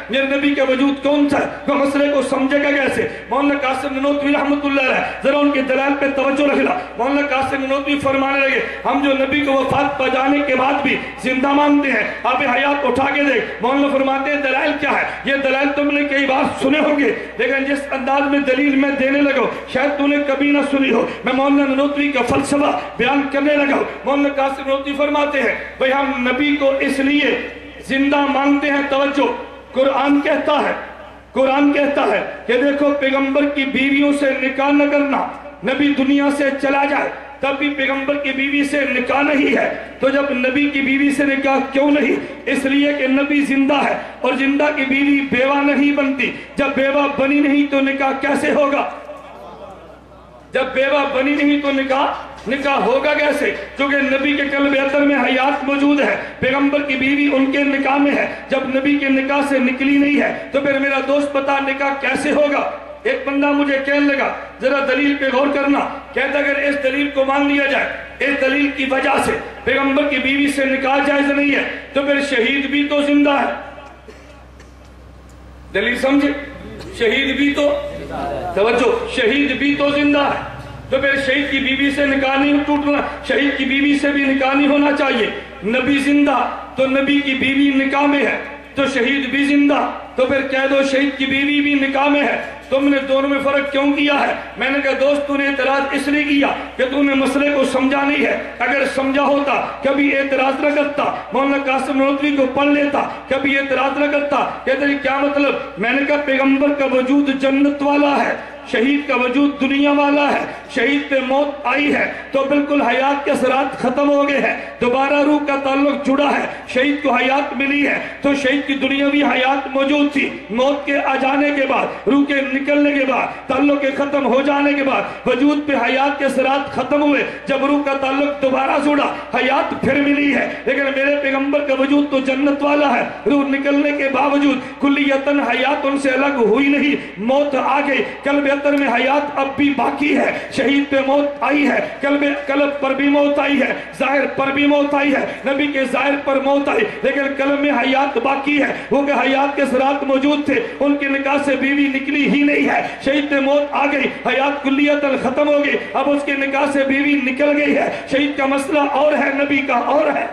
میرے نبی کا وجود کون سا ہے، وہ مسئلے کو سمجھے گا کیسے؟ مولانا قاسم نانوتوی رحمت اللہ علیہ ذرا ان کے دلائل پہ توجہ رکھنا۔ مولانا قاسم نانوتوی فرمانے لگے ہم جو نبی کو وفات پا جانے کے بعد بھی زندہ مانتے ہیں، آپ حیات اٹھا کے دیکھ۔ مولانا فرماتے ہیں دلائل کیا ہے؟ یہ دلائل تم نے کئی بار سنے ہوں گے لیکن جس انداز میں دلیل میں دینے لگا شاید تو نے کبھی نہ سنی ہو۔ میں مولانا نانوتوی کا فلسفہ بیان کرنے لگا۔ مولانا قاسم نانوتوی فرماتے ہیں بھئی ہم نبی کو اس لیے زندہ مانتے ہیں، توجہ، قرآن کہتا ہے کہ دیکھو پیغمبر کی بیویوں سے نکاح نہ کرنا، نبی دنیا سے چلا جائے تب بھی پیغمبر کی بیوی سے نکاح نہیں ہے۔ تو جب نبی کی بیوی سے نکاح کیوں نہیں؟ اس لیے کہ نبی زندہ ہے اور زندہ کی بیوی بیوہ نہیں بنتی۔ جب بیوہ بنی نہیں تو نکاح کیسے ہوگا؟ جب بیوہ بنی نہیں تو نکاح ہوگا کیسے؟ کیونکہ نبی کے قلب اطہر میں حیات موجود ہے، پیغمبر کی بیوی ان کے نکاح میں ہے، جب نبی کے نکاح سے نکلی نہیں ہے تو پھر میرا دوست بتا نکاح کیسے ہوگا؟ ایک بندہ مجھے کہنے لگا ذرا دلیل پہ غور کرنا، کہتا اگر اس دلیل کو مان لیا جائے اس دلیل کی وجہ سے پیغمبر کی بیوی سے نکاح جائز نہیں ہے تو پھر شہید بھی تو زندہ ہے۔ دلیل سمجھے؟ شہید بھی تو توجہ، شہید بھی تو زندہ ہے تو پھر شہید کی بیوی سے نکاح نہیں ٹوٹنا، شہید کی بیوی سے بھی نکاح نہیں ہونا چاہیے۔ نبی زندہ تو نبی کی بیوی نکاح میں ہے تو شہید بھی زندہ، تو پھر کہہ دو شہید کی بیوی بھی نکاح میں ہے۔ تم نے دونوں میں فرق کیوں کیا ہے؟ میں نے کہا دوست تو نے اعتراض اس لیے کیا کہ تو نے مسئلے کو سمجھا نہیں ہے، اگر سمجھا ہوتا کبھی اعتراض نہ کرتا، مولانا قاسم نانوتوی کو پڑھ لیتا، کبھی اعتراض نہ کرتا، کہتے ہیں کیا مطلب؟ میں نے کہا پیغمبر کا وجود جنت والا ہے، شہید کا وجود دنیا والا ہے، شہید پہ موت آئی ہے تو بالکل حیات کے اثرات ختم ہو گئے ہیں، دوبارہ روح کا تعلق جڑا ہے، شہید کو حیات ملی ہے تو شہید کی دنیاوی حیات موجود تھی، موت کے آ جانے کے بعد، روح کے نکلنے کے بعد، تعلق کے ختم ہو جانے کے بعد وجود پہ حیات کے اثرات ختم ہوئے، جب روح کا تعلق دوبارہ جڑا حیات پھر ملی ہے۔ لیکن میرے پیغمبر کا وجود تو جنت والا ہے، روح نکلنے کے باوجود کلیتاً حیات ان سے الگ ہوئی نہیں، موت آ گئی، قلب اطہر میں حیات اب بھی باقی ہے، شہید پہ موت آئی ہے، قلب پر بھی موت آئی ہے، ظاہر پر بھی موت آئی ہے، نبی کے ظاہر پر موت آئی لیکن قلب میں حیات باقی ہے، وہ کہ حیات کے اثرات موجود تھے، ان کے نکاح سے بیوی نکلی ہی نہیں ہے، شہید پہ موت آ گئی، حیات کلیتاً ختم ہو گئی، اب اس کے نکاح سے بیوی نکل گئی ہے۔ شہید کا مسئلہ اور ہے، نبی کا اور ہے،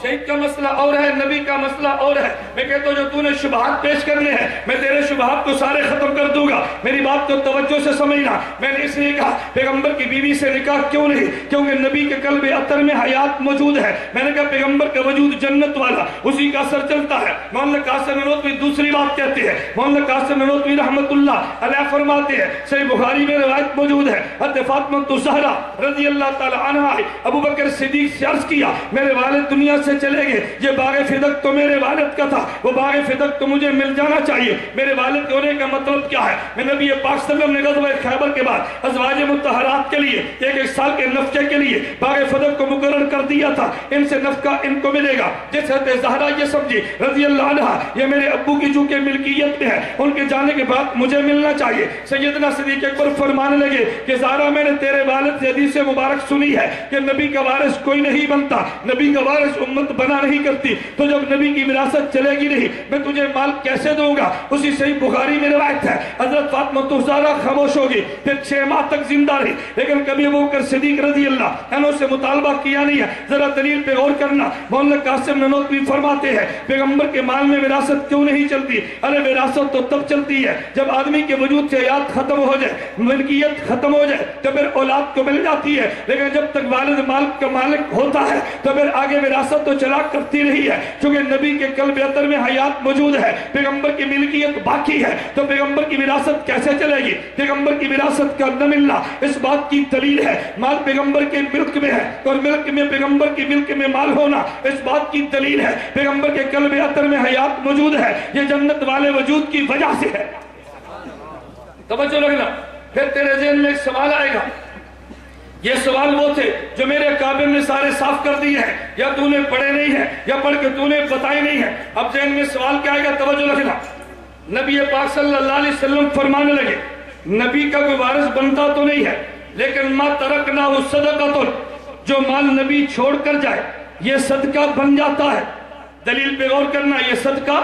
شہید کا مسئلہ اور ہے، نبی کا مسئلہ اور ہے۔ میں کہتا ہوں جو تو نے شبہات پیش کرنے ہیں میں تیرے شبہات کو سارے ختم کر دوں گا، میری بات کو توجہ سے سمجھنا۔ میں نے اس لیے کہا پیغمبر کی بیوی سے نکاح کیوں نہیں؟ کیونکہ نبی کے قلب اطہر میں حیات موجود ہے۔ میں نے کہا پیغمبر کا وجود جنت والا، اسی کا اثر چلتا ہے۔ مولانا قاسم نانوتوی دوسری بات کہتے ہیں، مولانا قاسم نانوتوی رحمت اللہ علیہ فرماتے ہیں، صحیح بخاری میں روایت موجود ہے، حضرت فاطمہ الزہرا رضی اللہ تعالی عنہا ابو بکر صدیق سے عرض کیا میرے والد دنیا سے چلے گئے، یہ باغ فدق تو میرے والد کا تھا، وہ باغ فدق تو مجھے مل جانا چاہیے، میرے والد ہونے کا مطلب کیا ہے؟ میں نبی پاک صلی اللہ علیہ وسلم نے غزوہ خیبر کے بعد ازواج مطہرات کے لیے ایک سال کے نفقے کے لیے باغ فدق کو مقرر کر دیا تھا، ان سے نفقہ ان کو ملے گا۔ جس حضرت زہرا یہ سمجھی رضی اللہ عنہ یہ میرے ابو کی چونکہ ملکیت میں ہے، ان کے جانے کے بعد مجھے ملنا چاہیے۔ سیدنا صدیق اکبر فرمانے لگے کہ زہرا میں نے تیرے والد سے حدیث مبارک سنی ہے کہ نبی کا وارث کوئی نہیں بنتا، نبی کا وارث امت بنا نہیں کرتی، تو جب نبی کی وراثت چلے گی نہیں میں تجھے مال کیسے دوں گا؟ اسی صحیح بخاری میں روایت ہے حضرت فاطمہ الزہرا خاموش ہوگی، پھر 6 ماہ تک زندہ رہی، لیکن کبھی ابو بکر صدیق رضی اللہ عنہ سے مطالبہ کیا نہیں ہے۔ ذرا دلیل پہ غور کرنا، مولانا قاسم نانوتوی فرماتے ہیں پیغمبر کے مال میں وراثت کیوں نہیں چلتی؟ ارے وراثت تو تب چلتی ہے جب آدمی کے وجود سے حیات ختم ہو جائے، ملکیت ختم ہو جائے تو پھر اولاد کو مل جاتی ہے، لیکن جب تک والد مال کا مالک ہوتا ہے تو پھر آگے وراثت تو چلا کرتی رہی ہے، چونکہ نبی کے قلب اطہر میں حیات موجود ہے، پیغمبر کی ملکیت باقی ہے، تو پیغمبر کی وراثت کیسے چلے گی؟ پیغمبر کی وراثت کا نہ ملنا اس بات کی دلیل ہے مال پیغمبر کے ملک میں ہے، اور ملک میں پیغمبر کی ملک میں مال ہونا اس بات کی دلیل ہے پیغمبر کے قلب اطہر میں حیات موجود ہے، یہ جنت والے وجود کی وجہ سے ہے۔ توجہ رکھنا، پھر تیرے ذہن میں ایک سوال آئے گا، یہ سوال وہ تھے جو میرے کابل نے سارے صاف کر دیے ہیں، یا تو نے پڑھے نہیں ہیں یا پڑھ کے تو نے بتائے نہیں ہیں۔ اب ذہن میں سوال کیا آئے گا؟ توجہ رکھنا، نبی پاک صلی اللہ علیہ وسلم فرمانے لگے نبی کا کوئی وارث بنتا تو نہیں ہے، لیکن ما ترکنہ صدقۃ، جو مال نبی چھوڑ کر جائے یہ صدقہ بن جاتا ہے۔ دلیل پہ غور کرنا، یہ صدقہ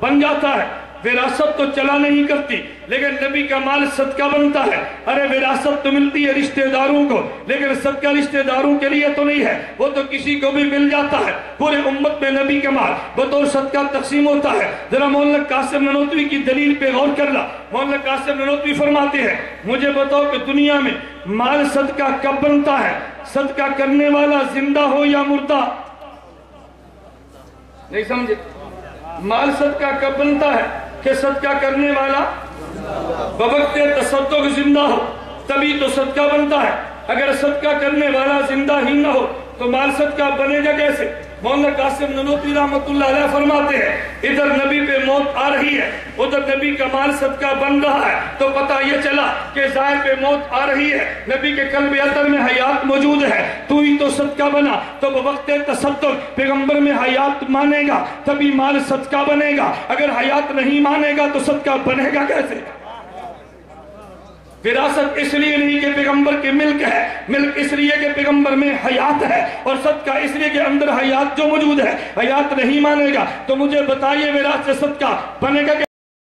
بن جاتا ہے۔ وراثت تو چلا نہیں کرتی لیکن نبی کا مال صدقہ بنتا ہے۔ ارے وراثت تو ملتی ہے رشتہ داروں کو لیکن صدقہ رشتہ داروں کے لیے تو نہیں ہے، وہ تو کسی کو بھی مل جاتا ہے۔ پورے امت میں نبی کا مال بطور صدقہ تقسیم ہوتا ہے۔ ذرا مولانا قاسم نانوتوی کی دلیل پہ غور کرنا۔ مولانا قاسم نانوتوی فرماتے ہیں مجھے بتاؤ کہ دنیا میں مال صدقہ کب بنتا ہے؟ صدقہ کرنے والا زندہ ہو یا مردہ؟ نہیں سمجھے؟ مال صدقہ کب بنتا ہے؟ کہ صدقہ کرنے والا بوقت تصدق زندہ ہو، تبھی تو صدقہ بنتا ہے۔ اگر صدقہ کرنے والا زندہ ہی نہ ہو تو مال صدقہ بنے گا کیسے؟ مولانا قاسم نانوتوی رحمۃ اللہ علیہ فرماتے ہیں ادھر نبی پہ موت آ رہی ہے، ادھر نبی کا مال صدقہ بن رہا ہے، تو پتہ یہ چلا کہ ظاہر پہ موت آ رہی ہے، نبی کے قلب اطہر میں حیات موجود ہے، تو ہی تو صدقہ بنا۔ تو بوقت تصدق پیغمبر میں حیات مانے گا تبھی مال صدقہ بنے گا، اگر حیات نہیں مانے گا تو صدقہ بنے گا کیسے؟ وراثت اس لیے نہیں کہ پیغمبر کے ملک ہے، ملک اس لیے کہ پیغمبر میں حیات ہے، اور صدقہ اس لیے کہ اندر حیات جو موجود ہے، حیات نہیں مانے گا۔ تو مجھے بتائیے وراثت صدقہ بنے گا کہ